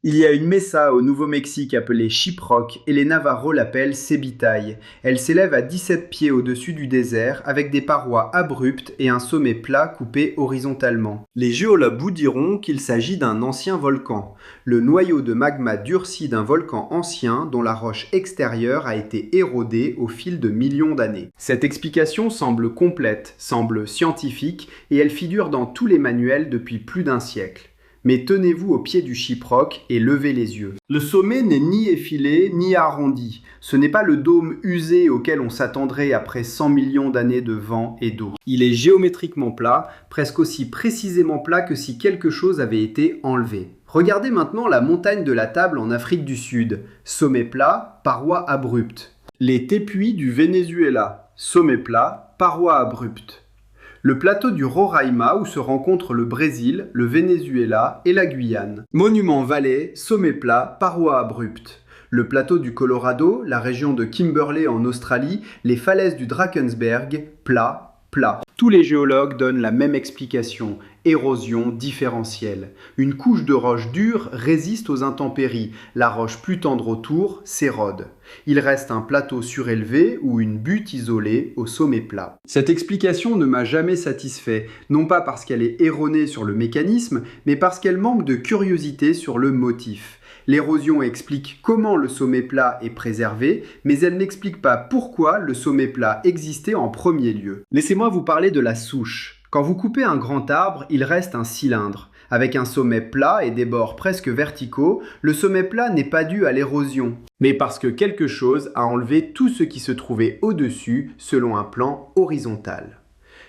Il y a une mesa au Nouveau-Mexique appelée Shiprock et les Navajos l'appellent Sebitaï. Elle s'élève à 17 pieds au-dessus du désert avec des parois abruptes et un sommet plat coupé horizontalement. Les géologues vous diront qu'il s'agit d'un ancien volcan, le noyau de magma durci d'un volcan ancien dont la roche extérieure a été érodée au fil de millions d'années. Cette explication semble complète, semble scientifique et elle figure dans tous les manuels depuis plus d'un siècle. Mais tenez-vous au pied du Shiprock et levez les yeux. Le sommet n'est ni effilé ni arrondi. Ce n'est pas le dôme usé auquel on s'attendrait après 100 millions d'années de vent et d'eau. Il est géométriquement plat, presque aussi précisément plat que si quelque chose avait été enlevé. Regardez maintenant la montagne de la Table en Afrique du Sud. Sommet plat, parois abruptes. Les tépuis du Venezuela. Sommet plat, parois abruptes. Le plateau du Roraima où se rencontrent le Brésil, le Venezuela et la Guyane. Monument vallée, sommet plat, parois abruptes. Le plateau du Colorado, la région de Kimberley en Australie, les falaises du Drakensberg, plat, plat. Tous les géologues donnent la même explication, érosion différentielle. Une couche de roche dure résiste aux intempéries, la roche plus tendre autour s'érode. Il reste un plateau surélevé ou une butte isolée au sommet plat. Cette explication ne m'a jamais satisfait, non pas parce qu'elle est erronée sur le mécanisme, mais parce qu'elle manque de curiosité sur le motif. L'érosion explique comment le sommet plat est préservé, mais elle n'explique pas pourquoi le sommet plat existait en premier lieu. Laissez-moi vous parler de la souche. Quand vous coupez un grand arbre, il reste un cylindre. Avec un sommet plat et des bords presque verticaux, le sommet plat n'est pas dû à l'érosion, mais parce que quelque chose a enlevé tout ce qui se trouvait au-dessus selon un plan horizontal.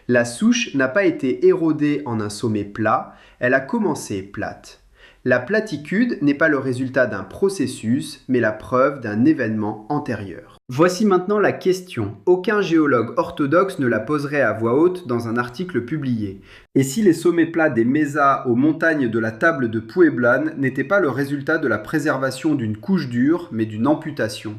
La souche n'a pas été érodée en un sommet plat, elle a commencé plate. La platitude n'est pas le résultat d'un processus, mais la preuve d'un événement antérieur. Voici maintenant la question. Aucun géologue orthodoxe ne la poserait à voix haute dans un article publié. Et si les sommets plats des mesas aux montagnes de la Table de Pueblan n'étaient pas le résultat de la préservation d'une couche dure, mais d'une amputation ?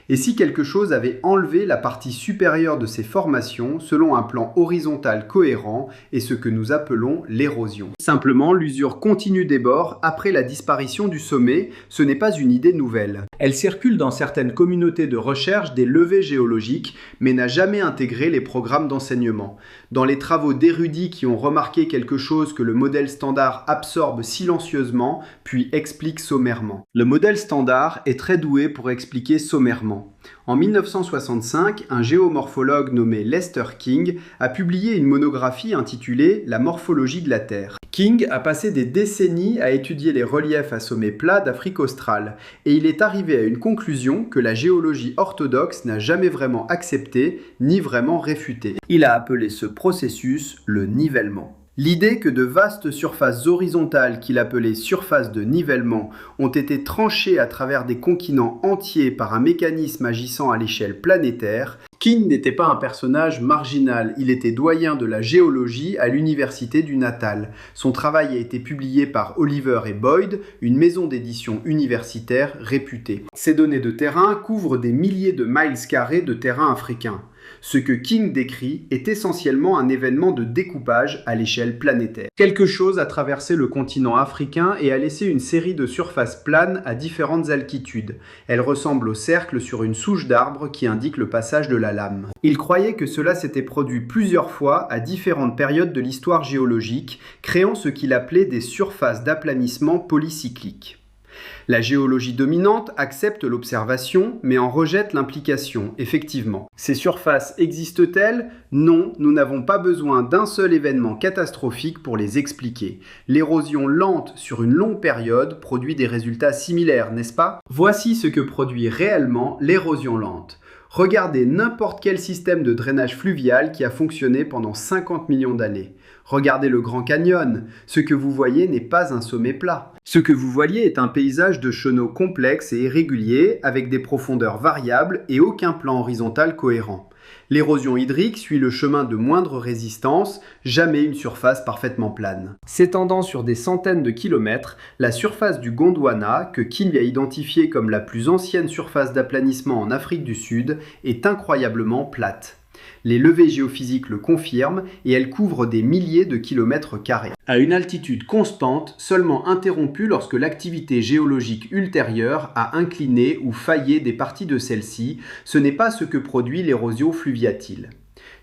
Et si quelque chose avait enlevé la partie supérieure de ces formations selon un plan horizontal cohérent et ce que nous appelons l'érosion. Simplement, l'usure continue des bords après la disparition du sommet, ce n'est pas une idée nouvelle. Elle circule dans certaines communautés de recherche des levées géologiques, mais n'a jamais intégré les programmes d'enseignement. Dans les travaux d'érudits qui ont remarqué quelque chose que le modèle standard absorbe silencieusement, puis explique sommairement. Le modèle standard est très doué pour expliquer sommairement. En 1965, un géomorphologue nommé Lester King a publié une monographie intitulée « La morphologie de la Terre ». King a passé des décennies à étudier les reliefs à sommet plat d'Afrique australe, et il est arrivé à une conclusion que la géologie orthodoxe n'a jamais vraiment acceptée, ni vraiment réfutée. Il a appelé ce processus le nivellement. L'idée que de vastes surfaces horizontales qu'il appelait surfaces de nivellement ont été tranchées à travers des continents entiers par un mécanisme agissant à l'échelle planétaire, King n'était pas un personnage marginal, il était doyen de la géologie à l'université du Natal. Son travail a été publié par Oliver et Boyd, une maison d'édition universitaire réputée. Ces données de terrain couvrent des milliers de miles carrés de terrain africain. Ce que King décrit est essentiellement un événement de découpage à l'échelle planétaire. Quelque chose a traversé le continent africain et a laissé une série de surfaces planes à différentes altitudes. Elles ressemblent au cercle sur une souche d'arbre qui indique le passage de la lame. Il croyait que cela s'était produit plusieurs fois à différentes périodes de l'histoire géologique, créant ce qu'il appelait des surfaces d'aplanissement polycycliques. La géologie dominante accepte l'observation, mais en rejette l'implication, effectivement. Ces surfaces existent-elles ? Non, nous n'avons pas besoin d'un seul événement catastrophique pour les expliquer. L'érosion lente sur une longue période produit des résultats similaires, n'est-ce pas ? Voici ce que produit réellement l'érosion lente. Regardez n'importe quel système de drainage fluvial qui a fonctionné pendant 50 millions d'années. Regardez le Grand Canyon. Ce que vous voyez n'est pas un sommet plat. Ce que vous voyez est un paysage de chenaux complexes et irréguliers avec des profondeurs variables et aucun plan horizontal cohérent. L'érosion hydrique suit le chemin de moindre résistance, jamais une surface parfaitement plane. S'étendant sur des centaines de kilomètres, la surface du Gondwana, que King a identifiée comme la plus ancienne surface d'aplanissement en Afrique du Sud, est incroyablement plate. Les levées géophysiques le confirment et elles couvrent des milliers de kilomètres carrés. À une altitude constante, seulement interrompue lorsque l'activité géologique ultérieure a incliné ou faillé des parties de celle-ci, ce n'est pas ce que produit l'érosion fluviatile.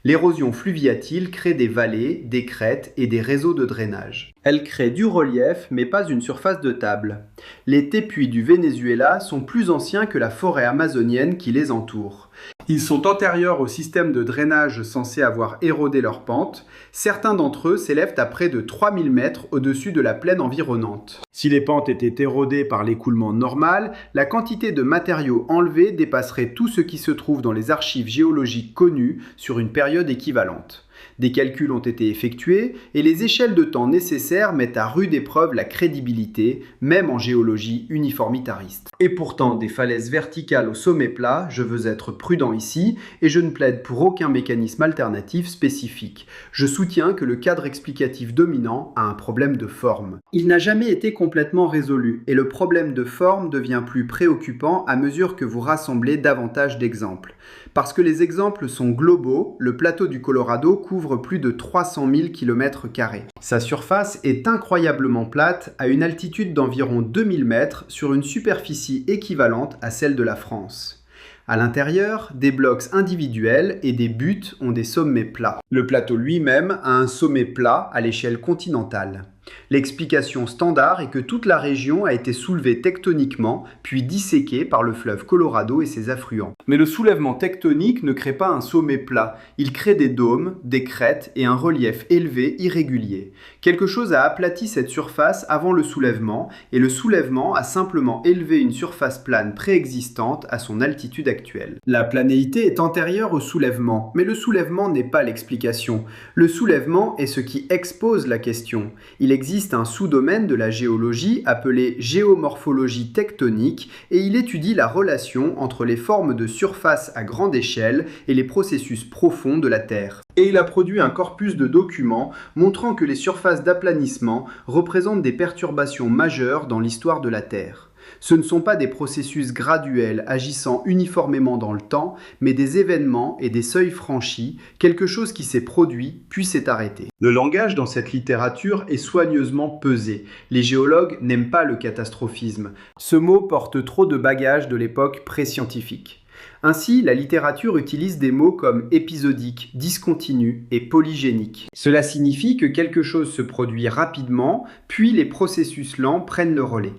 L'érosion fluviatile crée des vallées, des crêtes et des réseaux de drainage. Elle crée du relief, mais pas une surface de table. Les tépuis du Venezuela sont plus anciens que la forêt amazonienne qui les entoure. Ils sont antérieurs au système de drainage censé avoir érodé leur pente. Certains d'entre eux s'élèvent à près de 3000 mètres au-dessus de la plaine environnante. Si les pentes étaient érodées par l'écoulement normal, la quantité de matériaux enlevés dépasserait tout ce qui se trouve dans les archives géologiques connues sur une période équivalente. Des calculs ont été effectués et les échelles de temps nécessaires mettent à rude épreuve la crédibilité, même en géologie uniformitariste. Et pourtant, des falaises verticales au sommet plat, je veux être prudent ici et je ne plaide pour aucun mécanisme alternatif spécifique. Je soutiens que le cadre explicatif dominant a un problème de forme. Il n'a jamais été complètement résolu et le problème de forme devient plus préoccupant à mesure que vous rassemblez davantage d'exemples. Parce que les exemples sont globaux, le plateau du Colorado couvre plus de 300 000 km². Sa surface est incroyablement plate à une altitude d'environ 2000 mètres sur une superficie équivalente à celle de la France. À l'intérieur, des blocs individuels et des buttes ont des sommets plats. Le plateau lui-même a un sommet plat à l'échelle continentale. L'explication standard est que toute la région a été soulevée tectoniquement, puis disséquée par le fleuve Colorado et ses affluents. Mais le soulèvement tectonique ne crée pas un sommet plat, il crée des dômes, des crêtes et un relief élevé irrégulier. Quelque chose a aplati cette surface avant le soulèvement, et le soulèvement a simplement élevé une surface plane préexistante à son altitude actuelle. La planéité est antérieure au soulèvement, mais le soulèvement n'est pas l'explication. Le soulèvement est ce qui expose la question. Il existe un sous-domaine de la géologie appelé géomorphologie tectonique et il étudie la relation entre les formes de surface à grande échelle et les processus profonds de la Terre. Et il a produit un corpus de documents montrant que les surfaces d'aplanissement représentent des perturbations majeures dans l'histoire de la Terre. Ce ne sont pas des processus graduels agissant uniformément dans le temps, mais des événements et des seuils franchis, quelque chose qui s'est produit puis s'est arrêté. Le langage dans cette littérature est soigneusement pesé. Les géologues n'aiment pas le catastrophisme. Ce mot porte trop de bagages de l'époque pré-scientifique. Ainsi, la littérature utilise des mots comme épisodique, discontinu et polygénique. Cela signifie que quelque chose se produit rapidement, puis les processus lents prennent le relais.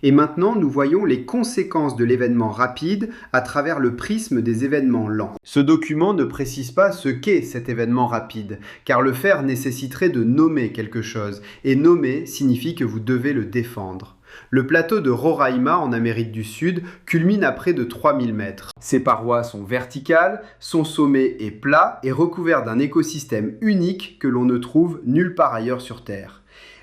Et maintenant, nous voyons les conséquences de l'événement rapide à travers le prisme des événements lents. Ce document ne précise pas ce qu'est cet événement rapide, car le faire nécessiterait de nommer quelque chose, et nommer signifie que vous devez le défendre. Le plateau de Roraima en Amérique du Sud culmine à près de 3000 mètres. Ses parois sont verticales, son sommet est plat et recouvert d'un écosystème unique que l'on ne trouve nulle part ailleurs sur Terre.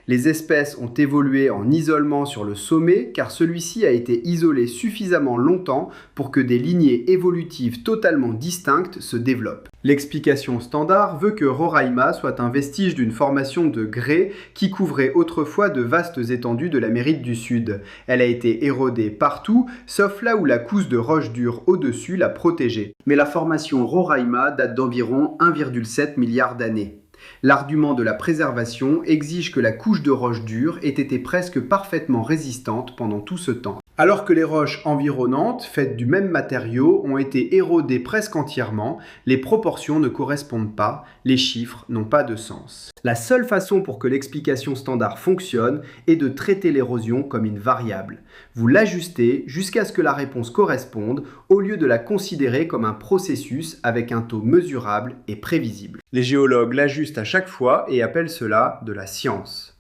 Les espèces ont évolué en isolement sur le sommet car celui-ci a été isolé suffisamment longtemps pour que des lignées évolutives totalement distinctes se développent. L'explication standard veut que Roraima soit un vestige d'une formation de grès qui couvrait autrefois de vastes étendues de l'Amérique du Sud. Elle a été érodée partout, sauf là où la couche de roches dures au-dessus l'a protégée. Mais la formation Roraima date d'environ 1,7 milliard d'années. L'argument de la préservation exige que la couche de roches dures ait été presque parfaitement résistante pendant tout ce temps. Alors que les roches environnantes, faites du même matériau, ont été érodées presque entièrement, les proportions ne correspondent pas, les chiffres n'ont pas de sens. La seule façon pour que l'explication standard fonctionne est de traiter l'érosion comme une variable. Vous l'ajustez jusqu'à ce que la réponse corresponde, au lieu de la considérer comme un processus avec un taux mesurable et prévisible. Les géologues l'ajustent à chaque fois et appellent cela de la science.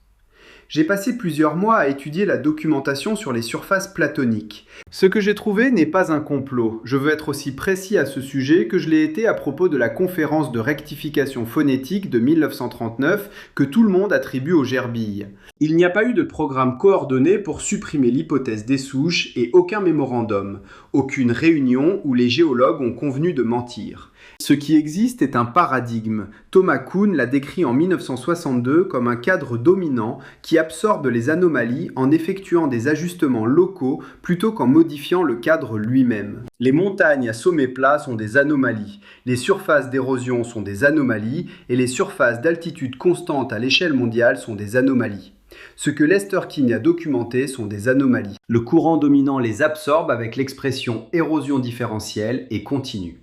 J'ai passé plusieurs mois à étudier la documentation sur les surfaces platoniques. Ce que j'ai trouvé n'est pas un complot. Je veux être aussi précis à ce sujet que je l'ai été à propos de la conférence de rectification phonétique de 1939 que tout le monde attribue aux gerbilles. Il n'y a pas eu de programme coordonné pour supprimer l'hypothèse des souches et aucun mémorandum, aucune réunion où les géologues ont convenu de mentir. Ce qui existe est un paradigme. Thomas Kuhn l'a décrit en 1962 comme un cadre dominant qui absorbe les anomalies en effectuant des ajustements locaux plutôt qu'en modifiant le cadre lui-même. Les montagnes à sommet plat sont des anomalies, les surfaces d'érosion sont des anomalies et les surfaces d'altitude constante à l'échelle mondiale sont des anomalies. Ce que Lester King a documenté sont des anomalies. Le courant dominant les absorbe avec l'expression érosion différentielle et continue.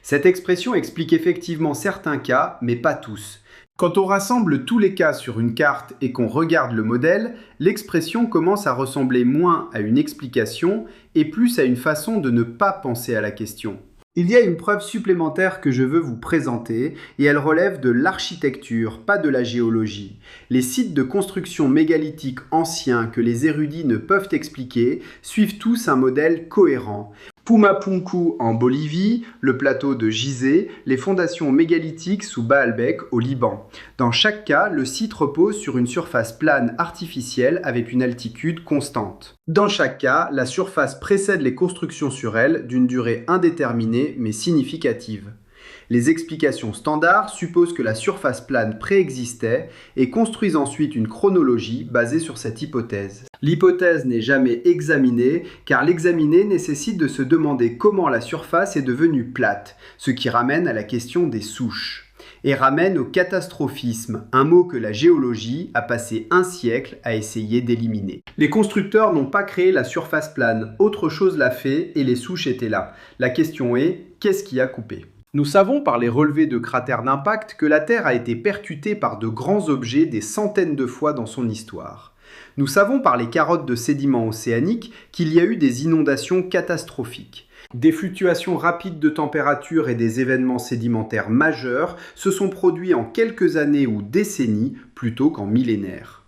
Cette expression explique effectivement certains cas, mais pas tous. Quand on rassemble tous les cas sur une carte et qu'on regarde le modèle, l'expression commence à ressembler moins à une explication et plus à une façon de ne pas penser à la question. Il y a une preuve supplémentaire que je veux vous présenter et elle relève de l'architecture, pas de la géologie. Les sites de construction mégalithiques anciens que les érudits ne peuvent expliquer suivent tous un modèle cohérent. Pumapunku en Bolivie, le plateau de Gizeh, les fondations mégalithiques sous Baalbek au Liban. Dans chaque cas, le site repose sur une surface plane artificielle avec une altitude constante. Dans chaque cas, la surface précède les constructions sur elle d'une durée indéterminée mais significative. Les explications standards supposent que la surface plane préexistait et construisent ensuite une chronologie basée sur cette hypothèse. L'hypothèse n'est jamais examinée car l'examiner nécessite de se demander comment la surface est devenue plate, ce qui ramène à la question des souches. Et ramène au catastrophisme, un mot que la géologie a passé un siècle à essayer d'éliminer. Les constructeurs n'ont pas créé la surface plane, autre chose l'a fait et les souches étaient là. La question est, qu'est-ce qui a coupé ? Nous savons par les relevés de cratères d'impact que la Terre a été percutée par de grands objets des centaines de fois dans son histoire. Nous savons par les carottes de sédiments océaniques qu'il y a eu des inondations catastrophiques. Des fluctuations rapides de température et des événements sédimentaires majeurs se sont produits en quelques années ou décennies plutôt qu'en millénaires.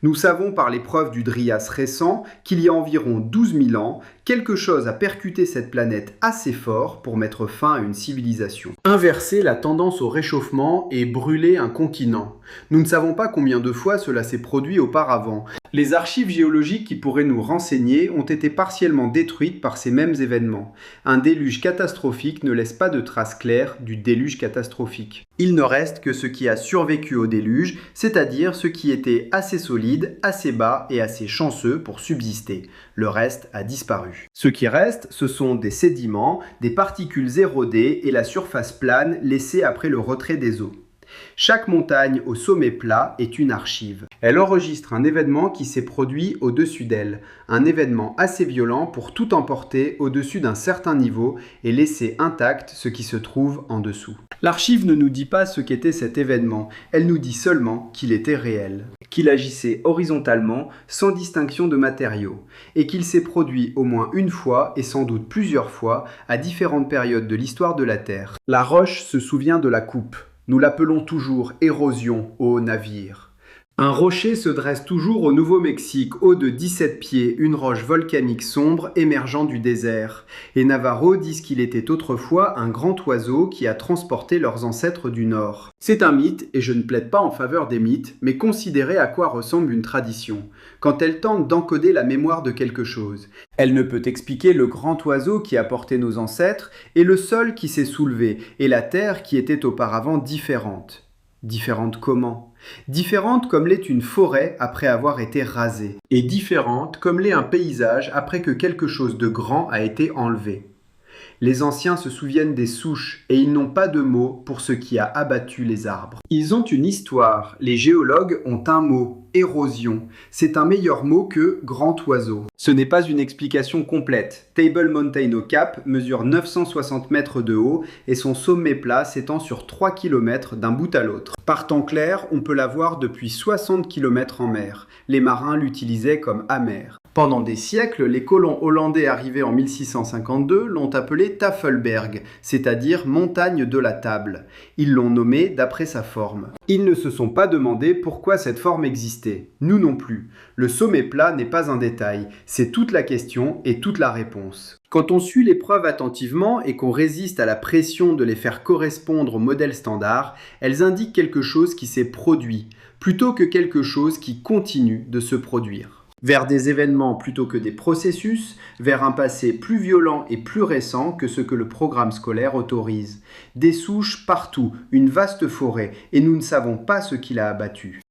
Nous savons par les preuves du Drias récent qu'il y a environ 12 000 ans, quelque chose a percuté cette planète assez fort pour mettre fin à une civilisation. Inverser la tendance au réchauffement et brûler un continent. Nous ne savons pas combien de fois cela s'est produit auparavant. Les archives géologiques qui pourraient nous renseigner ont été partiellement détruites par ces mêmes événements. Un déluge catastrophique ne laisse pas de traces claires du déluge catastrophique. Il ne reste que ce qui a survécu au déluge, c'est-à-dire ce qui était assez solide, assez bas et assez chanceux pour subsister. Le reste a disparu. Ce qui reste, ce sont des sédiments, des particules érodées et la surface plane laissée après le retrait des eaux. Chaque montagne au sommet plat est une archive. Elle enregistre un événement qui s'est produit au-dessus d'elle, un événement assez violent pour tout emporter au-dessus d'un certain niveau et laisser intact ce qui se trouve en dessous. L'archive ne nous dit pas ce qu'était cet événement, elle nous dit seulement qu'il était réel, qu'il agissait horizontalement sans distinction de matériaux, et qu'il s'est produit au moins une fois et sans doute plusieurs fois à différentes périodes de l'histoire de la Terre. La roche se souvient de la coupe. Nous l'appelons toujours érosion au navire. Un rocher se dresse toujours au Nouveau-Mexique, haut de 17 pieds, une roche volcanique sombre émergeant du désert. Les Navajos disent qu'il était autrefois un grand oiseau qui a transporté leurs ancêtres du Nord. C'est un mythe, et je ne plaide pas en faveur des mythes, mais considérez à quoi ressemble une tradition. Quand elle tente d'encoder la mémoire de quelque chose. Elle ne peut expliquer le grand oiseau qui a porté nos ancêtres, et le sol qui s'est soulevé, et la terre qui était auparavant différente. Différente comment ? Différente comme l'est une forêt après avoir été rasée, et différente comme l'est un paysage après que quelque chose de grand a été enlevé. Les anciens se souviennent des souches et ils n'ont pas de mots pour ce qui a abattu les arbres. Ils ont une histoire, les géologues ont un mot, érosion. C'est un meilleur mot que grand oiseau. Ce n'est pas une explication complète. Table Mountain au Cap mesure 960 mètres de haut et son sommet plat s'étend sur 3 km d'un bout à l'autre. Par temps clair, on peut la voir depuis 60 km en mer. Les marins l'utilisaient comme amère. Pendant des siècles, les colons hollandais arrivés en 1652 l'ont appelé Tafelberg, c'est-à-dire montagne de la table. Ils l'ont nommé d'après sa forme. Ils ne se sont pas demandé pourquoi cette forme existait. Nous non plus. Le sommet plat n'est pas un détail, c'est toute la question et toute la réponse. Quand on suit les preuves attentivement et qu'on résiste à la pression de les faire correspondre au modèle standard, elles indiquent quelque chose qui s'est produit, plutôt que quelque chose qui continue de se produire. vers des événements plutôt que des processus, vers un passé plus violent et plus récent que ce que le programme scolaire autorise. Des souches partout, une vaste forêt, et nous ne savons pas ce qui l'a abattu.